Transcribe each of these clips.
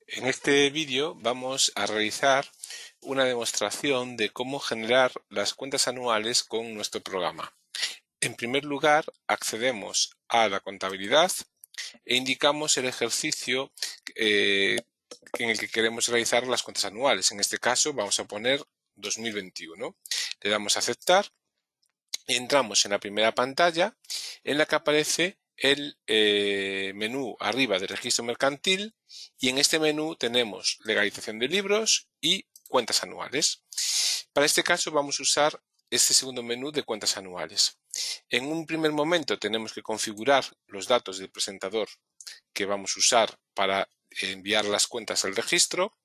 En este vídeo vamos a realizar una demostración de cómo generar las cuentas anuales con nuestro programa. En primer lugar, accedemos a la contabilidad e indicamos el ejercicio en el que queremos realizar las cuentas anuales. En este caso vamos a poner 2021. Le damos a aceptar y entramos en la primera pantalla en la que aparece el menú arriba de registro mercantil, y en este menú tenemos legalización de libros y cuentas anuales. Para este caso vamos a usar este segundo menú de cuentas anuales. En un primer momento tenemos que configurar los datos del presentador que vamos a usar para enviar las cuentas al registro.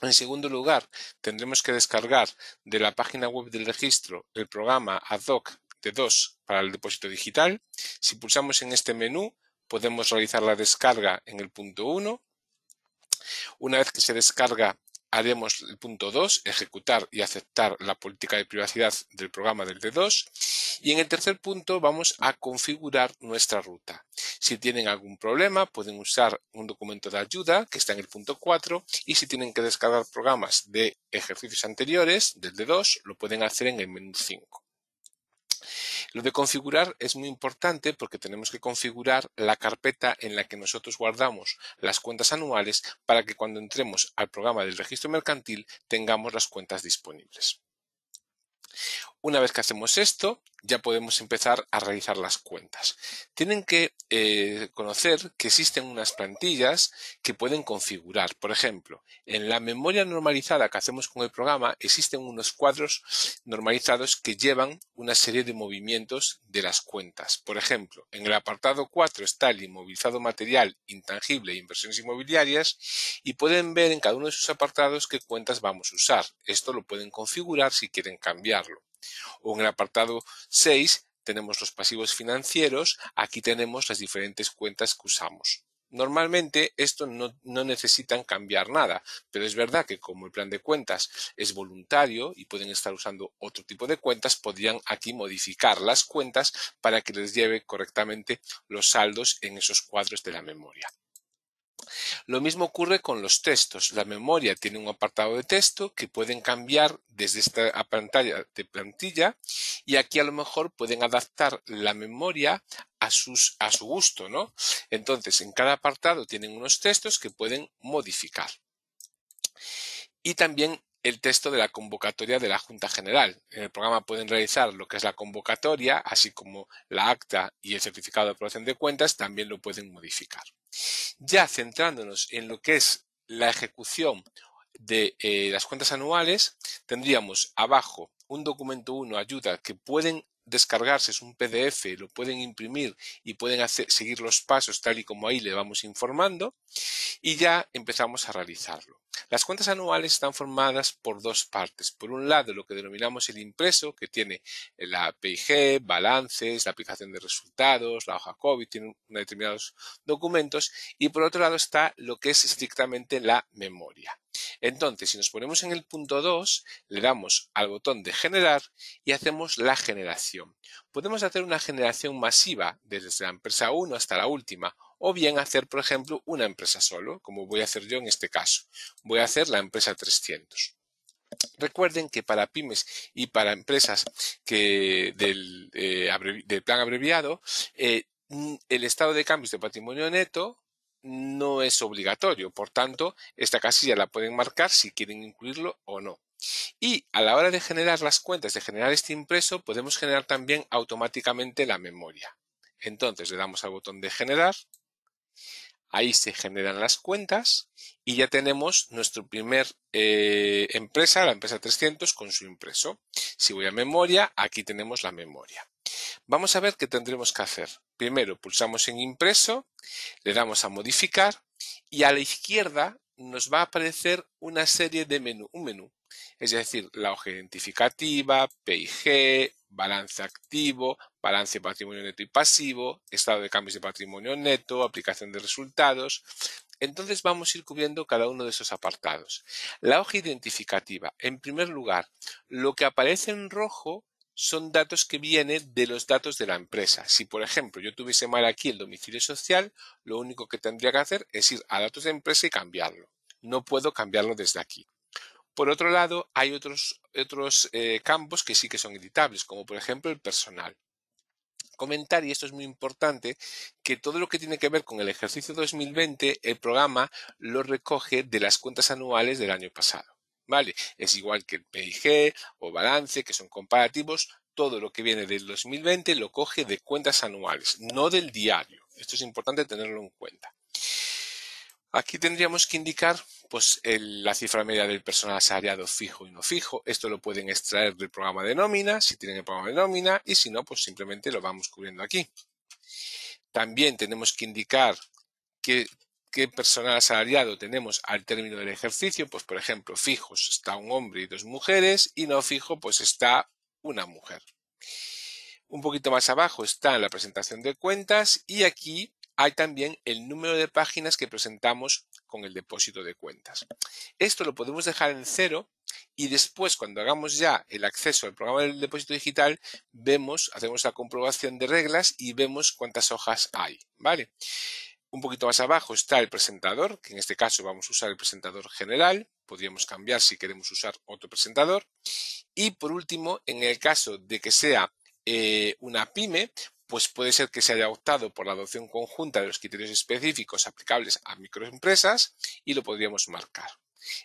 En segundo lugar, tendremos que descargar de la página web del registro el programa ad hoc D2 para el depósito digital. Si pulsamos en este menú, podemos realizar la descarga en el punto 1. Una vez que se descarga, haremos el punto 2, ejecutar y aceptar la política de privacidad del programa del D2. Y en el tercer punto vamos a configurar nuestra ruta. Si tienen algún problema, pueden usar un documento de ayuda que está en el punto 4, y si tienen que descargar programas de ejercicios anteriores del D2, lo pueden hacer en el menú 5. Lo de configurar es muy importante porque tenemos que configurar la carpeta en la que nosotros guardamos las cuentas anuales para que cuando entremos al programa del registro mercantil tengamos las cuentas disponibles. Una vez que hacemos esto, ya podemos empezar a realizar las cuentas. Tienen que conocer que existen unas plantillas que pueden configurar. Por ejemplo, en la memoria normalizada que hacemos con el programa existen unos cuadros normalizados que llevan una serie de movimientos de las cuentas. Por ejemplo, en el apartado 4 está el inmovilizado material, intangible e inversiones inmobiliarias, y pueden ver en cada uno de esos apartados qué cuentas vamos a usar. Esto lo pueden configurar si quieren cambiarlo. O en el apartado 6 tenemos los pasivos financieros. Aquí tenemos las diferentes cuentas que usamos. Normalmente esto no necesitan cambiar nada, pero es verdad que como el plan de cuentas es voluntario y pueden estar usando otro tipo de cuentas, podrían aquí modificar las cuentas para que les lleve correctamente los saldos en esos cuadros de la memoria. Lo mismo ocurre con los textos. La memoria tiene un apartado de texto que pueden cambiar desde esta pantalla de plantilla, y aquí a lo mejor pueden adaptar la memoria a su gusto, ¿no? Entonces, en cada apartado tienen unos textos que pueden modificar. Y también el texto de la convocatoria de la Junta General. En el programa pueden realizar lo que es la convocatoria, así como la acta y el certificado de aprobación de cuentas, también lo pueden modificar. Ya centrándonos en lo que es la ejecución de las cuentas anuales, tendríamos abajo un documento 1 ayuda que pueden descargarse, es un PDF, lo pueden imprimir y pueden seguir los pasos tal y como ahí le vamos informando, y ya empezamos a realizarlo. Las cuentas anuales están formadas por dos partes. Por un lado, lo que denominamos el impreso, que tiene la PIG, balances, la aplicación de resultados, la hoja COVID, tiene determinados documentos. Y por otro lado está lo que es estrictamente la memoria. Entonces, si nos ponemos en el punto 2, le damos al botón de generar y hacemos la generación. Podemos hacer una generación masiva desde la empresa 1 hasta la última, o bien hacer, por ejemplo, una empresa solo, como voy a hacer yo en este caso. Voy a hacer la empresa 300. Recuerden que para pymes y para empresas del plan abreviado, el estado de cambios de patrimonio neto no es obligatorio. Por tanto, esta casilla la pueden marcar si quieren incluirlo o no. Y a la hora de generar las cuentas, de generar este impreso, podemos generar también automáticamente la memoria. Entonces le damos al botón de generar. Ahí se generan las cuentas y ya tenemos nuestra primer empresa, la empresa 300, con su impreso. Si voy a memoria, aquí tenemos la memoria. Vamos a ver qué tendremos que hacer. Primero pulsamos en impreso, le damos a modificar y a la izquierda nos va a aparecer una serie de un menú. Es decir, la hoja identificativa, PIG, balance activo, balance de patrimonio neto y pasivo, estado de cambios de patrimonio neto, aplicación de resultados. Entonces vamos a ir cubriendo cada uno de esos apartados. La hoja identificativa, en primer lugar, lo que aparece en rojo son datos que vienen de los datos de la empresa. Si, por ejemplo, yo tuviese mal aquí el domicilio social, lo único que tendría que hacer es ir a datos de empresa y cambiarlo. No puedo cambiarlo desde aquí. Por otro lado, hay otros campos que sí que son editables, como por ejemplo el personal. Comentar, y esto es muy importante, que todo lo que tiene que ver con el ejercicio 2020, el programa lo recoge de las cuentas anuales del año pasado. ¿Vale? Es igual que el PIG o balance, que son comparativos, todo lo que viene del 2020 lo coge de cuentas anuales, no del diario. Esto es importante tenerlo en cuenta. Aquí tendríamos que indicar pues, la cifra media del personal asalariado fijo y no fijo. Esto lo pueden extraer del programa de nómina, si tienen el programa de nómina, y si no, pues simplemente lo vamos cubriendo aquí. También tenemos que indicar qué personal asalariado tenemos al término del ejercicio. Pues, por ejemplo, fijos está un hombre y 2 mujeres, y no fijo, pues está una mujer. Un poquito más abajo está la presentación de cuentas y aquí hay también el número de páginas que presentamos con el depósito de cuentas. Esto lo podemos dejar en 0 y después, cuando hagamos ya el acceso al programa del depósito digital, hacemos la comprobación de reglas y vemos cuántas hojas hay, ¿vale? Un poquito más abajo está el presentador, que en este caso vamos a usar el presentador general. Podríamos cambiar si queremos usar otro presentador. Y por último, en el caso de que sea una pyme, pues puede ser que se haya optado por la adopción conjunta de los criterios específicos aplicables a microempresas y lo podríamos marcar.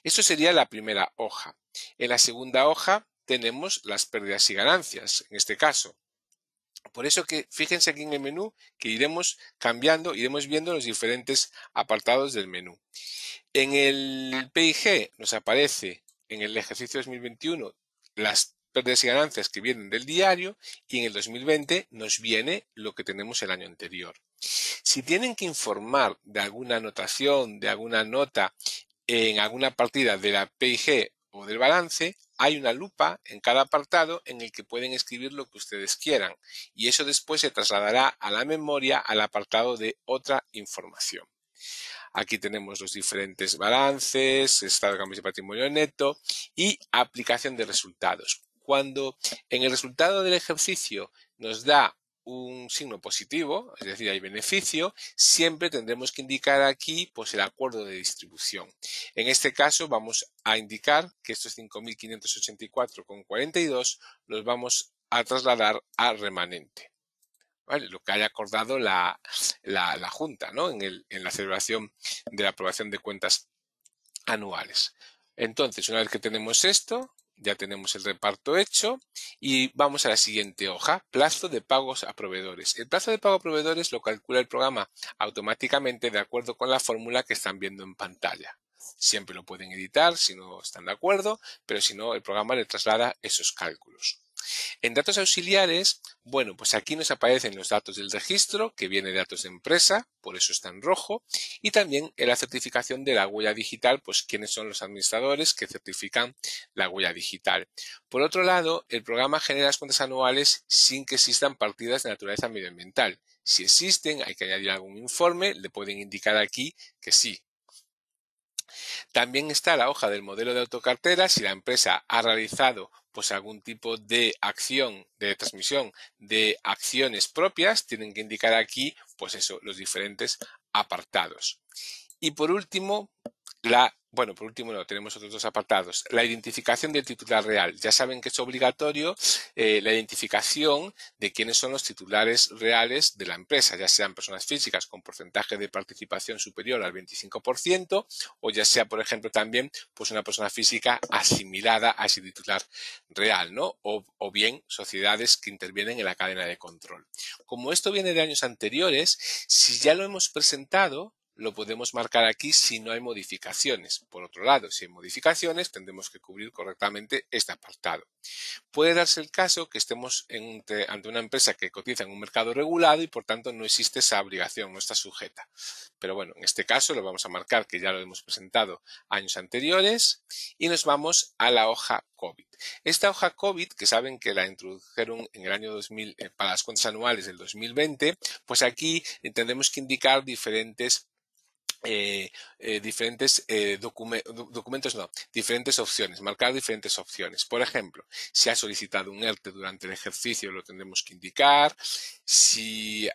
Esto sería la primera hoja. En la segunda hoja tenemos las pérdidas y ganancias, en este caso. Por eso que fíjense aquí en el menú que iremos cambiando, iremos viendo los diferentes apartados del menú. En el PIG nos aparece en el ejercicio 2021 las pérdidas y ganancias que vienen del diario y en el 2020 nos viene lo que tenemos el año anterior. Si tienen que informar de alguna anotación, de alguna nota en alguna partida de la PIG o del balance, hay una lupa en cada apartado en el que pueden escribir lo que ustedes quieran y eso después se trasladará a la memoria al apartado de otra información. Aquí tenemos los diferentes balances, estado de cambios de patrimonio neto y aplicación de resultados. Cuando en el resultado del ejercicio nos da un signo positivo, es decir, hay beneficio, siempre tendremos que indicar aquí pues, el acuerdo de distribución. En este caso vamos a indicar que estos 5.584,42 los vamos a trasladar a remanente. ¿Vale? Lo que haya acordado la Junta, ¿no? en la celebración de la aprobación de cuentas anuales. Entonces, una vez que tenemos esto, ya tenemos el reparto hecho y vamos a la siguiente hoja, plazo de pagos a proveedores. El plazo de pago a proveedores lo calcula el programa automáticamente de acuerdo con la fórmula que están viendo en pantalla. Siempre lo pueden editar si no están de acuerdo, pero si no, el programa le traslada esos cálculos. En datos auxiliares, bueno, pues aquí nos aparecen los datos del registro, que viene de datos de empresa, por eso está en rojo, y también en la certificación de la huella digital, pues quiénes son los administradores que certifican la huella digital. Por otro lado, el programa genera las cuentas anuales sin que existan partidas de naturaleza medioambiental. Si existen, hay que añadir algún informe, le pueden indicar aquí que sí. También está la hoja del modelo de autocartera. Si la empresa ha realizado pues algún tipo de acción de transmisión de acciones propias, tienen que indicar aquí pues eso, los diferentes apartados. Y por último, tenemos otros dos apartados. La identificación del titular real. Ya saben que es obligatorio la identificación de quiénes son los titulares reales de la empresa, ya sean personas físicas con porcentaje de participación superior al 25% o ya sea, por ejemplo, también pues una persona física asimilada a ese titular real, ¿no? O bien sociedades que intervienen en la cadena de control. Como esto viene de años anteriores, si ya lo hemos presentado, lo podemos marcar aquí si no hay modificaciones. Por otro lado, si hay modificaciones, tendremos que cubrir correctamente este apartado. Puede darse el caso que estemos ante una empresa que cotiza en un mercado regulado y por tanto no existe esa obligación, no está sujeta. Pero bueno, en este caso lo vamos a marcar que ya lo hemos presentado años anteriores y nos vamos a la hoja COVID. Esta hoja COVID, que saben que la introdujeron en el año 2000 para las cuentas anuales del 2020, pues aquí tendremos que indicar diferentes diferentes opciones, marcar diferentes opciones. Por ejemplo, si ha solicitado un ERTE durante el ejercicio, lo tendremos que indicar. Si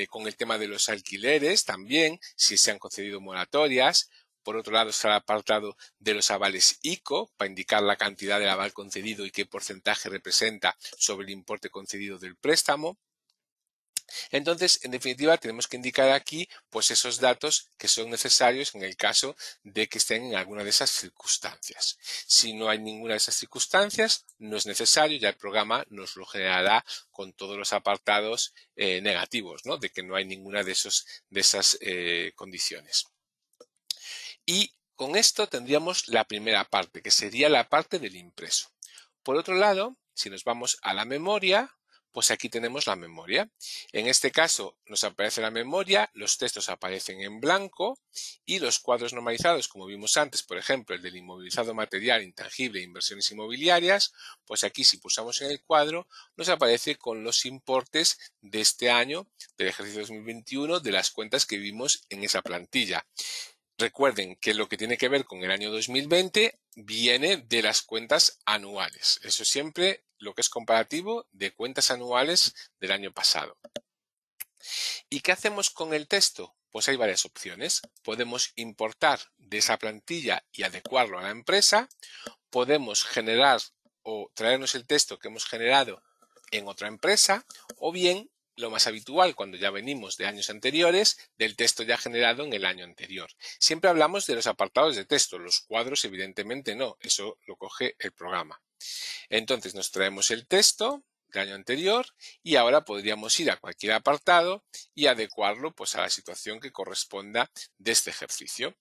con el tema de los alquileres también, si se han concedido moratorias. Por otro lado está el apartado de los avales ICO para indicar la cantidad del aval concedido y qué porcentaje representa sobre el importe concedido del préstamo. Entonces, en definitiva, tenemos que indicar aquí pues esos datos que son necesarios en el caso de que estén en alguna de esas circunstancias. Si no hay ninguna de esas circunstancias, no es necesario, ya el programa nos lo generará con todos los apartados negativos, ¿no? De que no hay ninguna de esas condiciones. Y con esto tendríamos la primera parte, que sería la parte del impreso. Por otro lado, si nos vamos a la memoria, pues aquí tenemos la memoria. En este caso nos aparece la memoria, los textos aparecen en blanco y los cuadros normalizados, como vimos antes, por ejemplo, el del inmovilizado material, intangible e inversiones inmobiliarias, pues aquí si pulsamos en el cuadro nos aparece con los importes de este año, del ejercicio 2021, de las cuentas que vimos en esa plantilla. Recuerden que lo que tiene que ver con el año 2020 viene de las cuentas anuales. Eso siempre lo que es comparativo de cuentas anuales del año pasado. ¿Y qué hacemos con el texto? Pues hay varias opciones. Podemos importar de esa plantilla y adecuarlo a la empresa. Podemos generar o traernos el texto que hemos generado en otra empresa, o bien lo más habitual cuando ya venimos de años anteriores, del texto ya generado en el año anterior. Siempre hablamos de los apartados de texto, los cuadros evidentemente no, eso lo coge el programa. Entonces nos traemos el texto del año anterior y ahora podríamos ir a cualquier apartado y adecuarlo pues a la situación que corresponda de este ejercicio.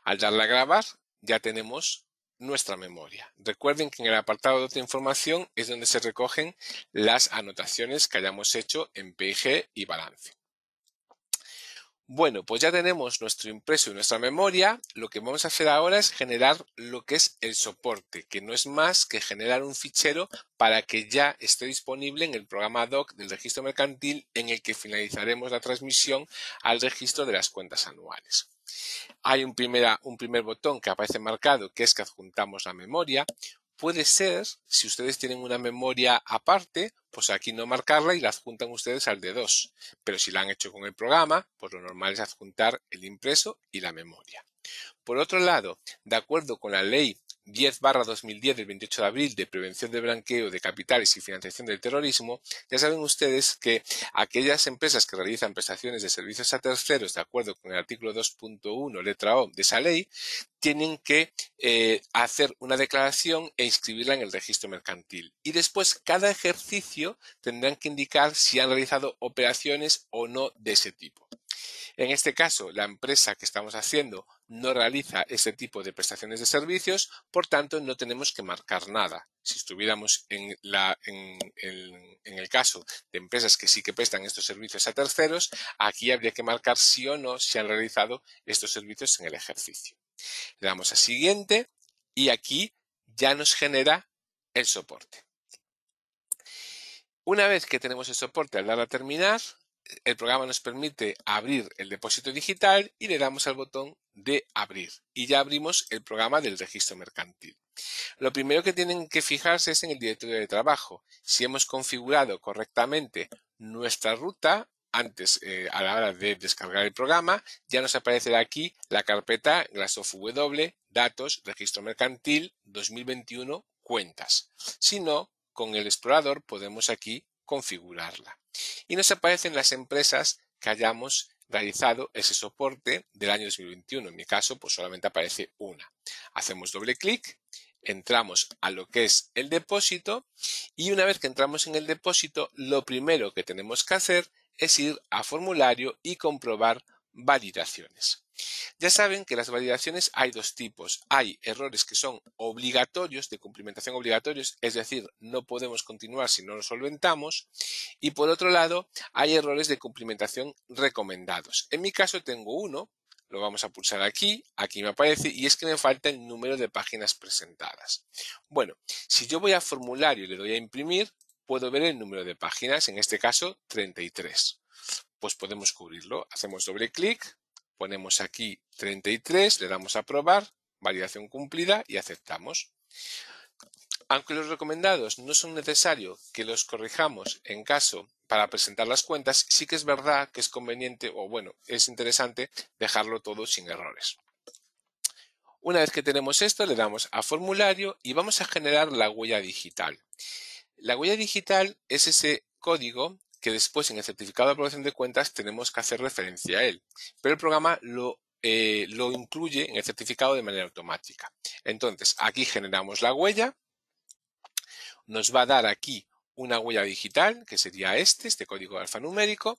Al darle a grabar ya tenemos nuestra memoria. Recuerden que en el apartado de otra información es donde se recogen las anotaciones que hayamos hecho en PIG y balance. Bueno, pues ya tenemos nuestro impreso y nuestra memoria. Lo que vamos a hacer ahora es generar lo que es el soporte, que no es más que generar un fichero para que ya esté disponible en el programa doc del registro mercantil en el que finalizaremos la transmisión al registro de las cuentas anuales. Hay un primer botón que aparece marcado, que es que adjuntamos la memoria. Puede ser, si ustedes tienen una memoria aparte, pues aquí no marcarla y la adjuntan ustedes al de 2. Pero si la han hecho con el programa, pues lo normal es adjuntar el impreso y la memoria. Por otro lado, de acuerdo con la ley 10/2010 del 28 de abril de prevención de blanqueo de capitales y financiación del terrorismo, ya saben ustedes que aquellas empresas que realizan prestaciones de servicios a terceros de acuerdo con el artículo 2.1 letra O de esa ley, tienen que hacer una declaración e inscribirla en el registro mercantil. Y después, cada ejercicio tendrán que indicar si han realizado operaciones o no de ese tipo. En este caso, la empresa que estamos haciendo no realiza este tipo de prestaciones de servicios, por tanto, no tenemos que marcar nada. Si estuviéramos en el caso de empresas que sí que prestan estos servicios a terceros, aquí habría que marcar sí o no si han realizado estos servicios en el ejercicio. Le damos a siguiente y aquí ya nos genera el soporte. Una vez que tenemos el soporte al dar a terminar, el programa nos permite abrir el depósito digital y le damos al botón de abrir y ya abrimos el programa del registro mercantil. Lo primero que tienen que fijarse es en el directorio de trabajo. Si hemos configurado correctamente nuestra ruta antes a la hora de descargar el programa, ya nos aparecerá aquí la carpeta GlassOfW, datos, registro mercantil 2021, cuentas. Si no, con el explorador podemos aquí configurarla. Y nos aparecen las empresas que hayamos realizado ese soporte del año 2021. En mi caso, pues solamente aparece una. Hacemos doble clic, entramos a lo que es el depósito y una vez que entramos en el depósito, lo primero que tenemos que hacer es ir a formulario y comprobar validaciones. Ya saben que las validaciones hay dos tipos. Hay errores que son obligatorios, de cumplimentación obligatorios, es decir, no podemos continuar si no lo solventamos. Y por otro lado, hay errores de cumplimentación recomendados. En mi caso tengo uno, lo vamos a pulsar aquí, aquí me aparece, y es que me falta el número de páginas presentadas. Bueno, si yo voy a formulario y le doy a imprimir, puedo ver el número de páginas, en este caso 33. Pues podemos cubrirlo. Hacemos doble clic, Ponemos aquí 33, le damos a aprobar, validación cumplida y aceptamos. Aunque los recomendados no son necesarios que los corrijamos en caso para presentar las cuentas, sí que es verdad que es conveniente o bueno, es interesante dejarlo todo sin errores. Una vez que tenemos esto, le damos a formulario y vamos a generar la huella digital. La huella digital es ese código que después en el certificado de aprobación de cuentas tenemos que hacer referencia a él, pero el programa lo incluye en el certificado de manera automática. Entonces, aquí generamos la huella, nos va a dar aquí una huella digital, que sería este código alfanumérico,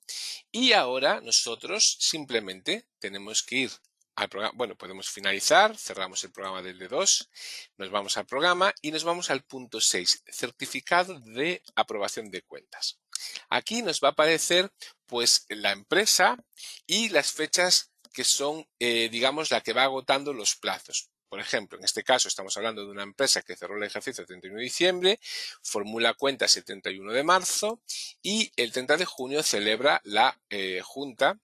y ahora nosotros simplemente tenemos que ir al programa, bueno, podemos finalizar, cerramos el programa del D2, nos vamos al programa y nos vamos al punto 6, certificado de aprobación de cuentas. Aquí nos va a aparecer pues la empresa y las fechas que son, digamos, la que va agotando los plazos. Por ejemplo, en este caso estamos hablando de una empresa que cerró el ejercicio el 31 de diciembre, formula cuentas el 31 de marzo y el 30 de junio celebra la junta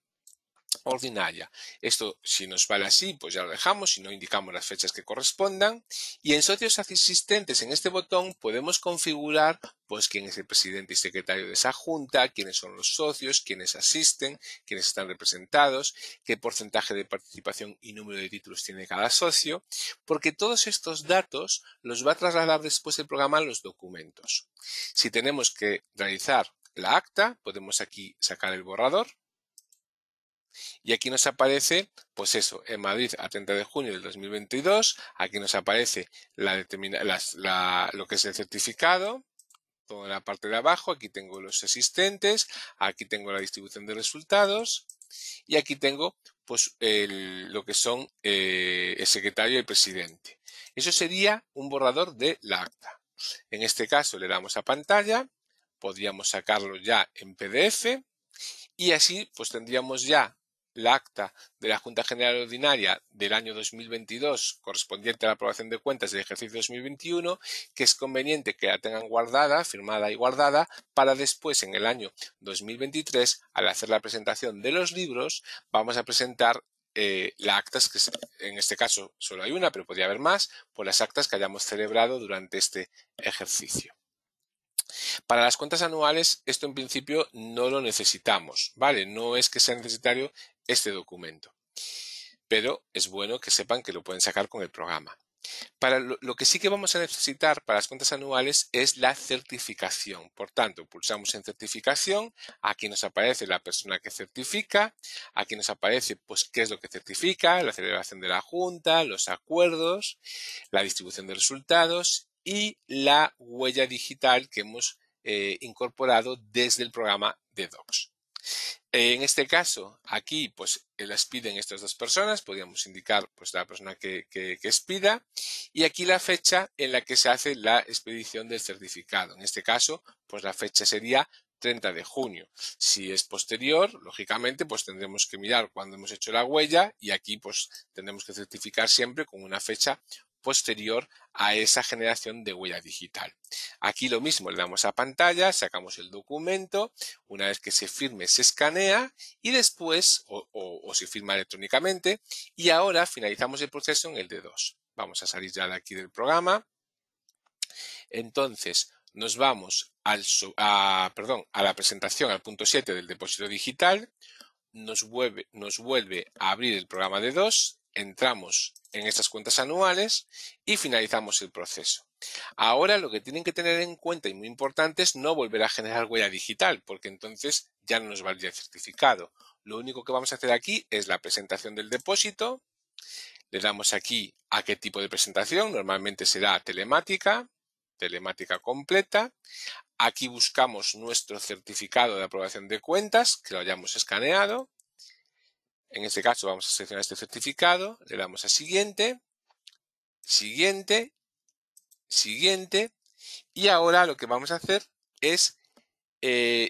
ordinaria. Esto, si nos vale así, pues ya lo dejamos, si no indicamos las fechas que correspondan. Y en socios asistentes en este botón podemos configurar pues quién es el presidente y secretario de esa junta, quiénes son los socios, quiénes asisten, quiénes están representados, qué porcentaje de participación y número de títulos tiene cada socio, porque todos estos datos los va a trasladar después el programa a los documentos. Si tenemos que realizar la acta, podemos aquí sacar el borrador. Y aquí nos aparece, pues eso, en Madrid a 30 de junio del 2022. Aquí nos aparece lo que es el certificado, toda la parte de abajo. Aquí tengo los asistentes, aquí tengo la distribución de resultados y aquí tengo pues lo que son el secretario y el presidente. Eso sería un borrador de la acta. En este caso le damos a pantalla, podríamos sacarlo ya en PDF y así pues tendríamos ya la acta de la Junta General Ordinaria del año 2022 correspondiente a la aprobación de cuentas del ejercicio 2021, que es conveniente que la tengan guardada, firmada y guardada, para después en el año 2023, al hacer la presentación de los libros, vamos a presentar las actas, que en este caso solo hay una, pero podría haber más, por las actas que hayamos celebrado durante este ejercicio. Para las cuentas anuales, esto en principio no lo necesitamos, ¿vale? No es que sea necesario este documento, pero es bueno que sepan que lo pueden sacar con el programa. Para lo que sí que vamos a necesitar para las cuentas anuales es la certificación. Por tanto, pulsamos en certificación, aquí nos aparece la persona que certifica, aquí nos aparece pues qué es lo que certifica, la celebración de la junta, los acuerdos, la distribución de resultados y la huella digital que hemos incorporado desde el programa de Docs. En este caso, aquí pues las piden estas dos personas, podríamos indicar pues la persona que expida y aquí la fecha en la que se hace la expedición del certificado. En este caso, pues la fecha sería 30 de junio. Si es posterior, lógicamente, pues tendremos que mirar cuándo hemos hecho la huella y aquí pues tendremos que certificar siempre con una fecha posterior a esa generación de huella digital. Aquí lo mismo, le damos a pantalla, sacamos el documento, una vez que se firme se escanea y después, o se firma electrónicamente, y ahora finalizamos el proceso en el D2. Vamos a salir ya de aquí del programa. Entonces, nos vamos a la presentación, al punto 7 del depósito digital, nos vuelve a abrir el programa D2, entramos en estas cuentas anuales y finalizamos el proceso. Ahora lo que tienen que tener en cuenta y muy importante es no volver a generar huella digital, porque entonces ya no nos valdría el certificado. Lo único que vamos a hacer aquí es la presentación del depósito. Le damos aquí a qué tipo de presentación, normalmente será telemática completa. Aquí buscamos nuestro certificado de aprobación de cuentas, que lo hayamos escaneado. En este caso vamos a seleccionar este certificado, le damos a siguiente, siguiente, siguiente y ahora lo que vamos a hacer es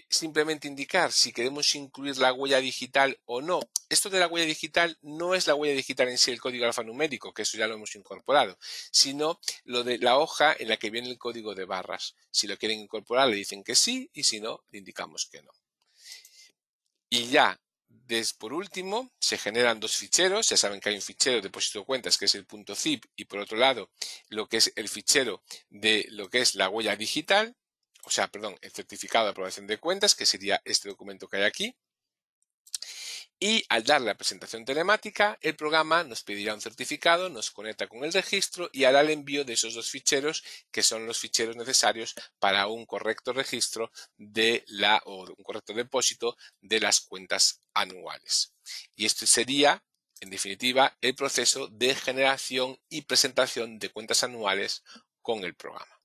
simplemente indicar si queremos incluir la huella digital o no. Esto de la huella digital no es la huella digital en sí, el código alfanumérico, que eso ya lo hemos incorporado, sino lo de la hoja en la que viene el código de barras. Si lo quieren incorporar le dicen que sí y si no, le indicamos que no. Y ya Por último, se generan dos ficheros. Ya saben que hay un fichero de depósito de cuentas que es el .zip y por otro lado lo que es el fichero de lo que es la huella digital, o sea, perdón, el certificado de aprobación de cuentas, que sería este documento que hay aquí. Y al darle la presentación telemática, el programa nos pedirá un certificado, nos conecta con el registro y hará el envío de esos dos ficheros, que son los ficheros necesarios para un correcto registro o un correcto depósito de las cuentas anuales. Y este sería, en definitiva, el proceso de generación y presentación de cuentas anuales con el programa.